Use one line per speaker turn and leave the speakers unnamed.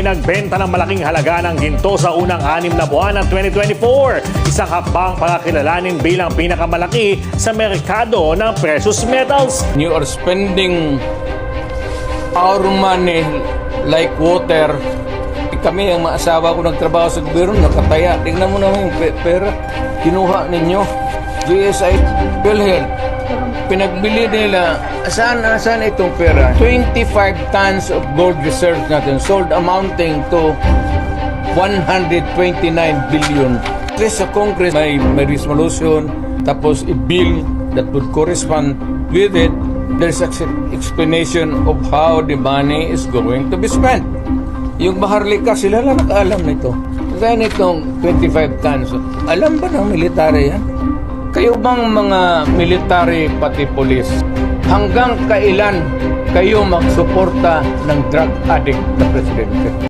Nagbenta ng malaking halaga ng ginto sa unang 6 na buwan ng 2024. Isang hakbang pangakilalanin bilang pinakamalaki sa merkado ng precious metals.
You are spending our money like water. Kami ang maasawa ko nagtrabaho sa gobyerno, nakataya. Tingnan mo naman yung pera. Kinuha ninyo. GSI, PhilHealth. Pinagbili nila. Saan itong pera? 25 tons of gold reserves natin sold amounting to 129 billion. Sa Congress may resolution, tapos i-bill that would correspond with it. There's an explanation of how the money is going to be spent. Yung Maharlika, sila lang nakaalam nito. Kaya nitong 25 tons, alam ba ng military yan? Kayo bang mga military pati polis, hanggang kailan kayo magsuporta ng drug addict na presidente?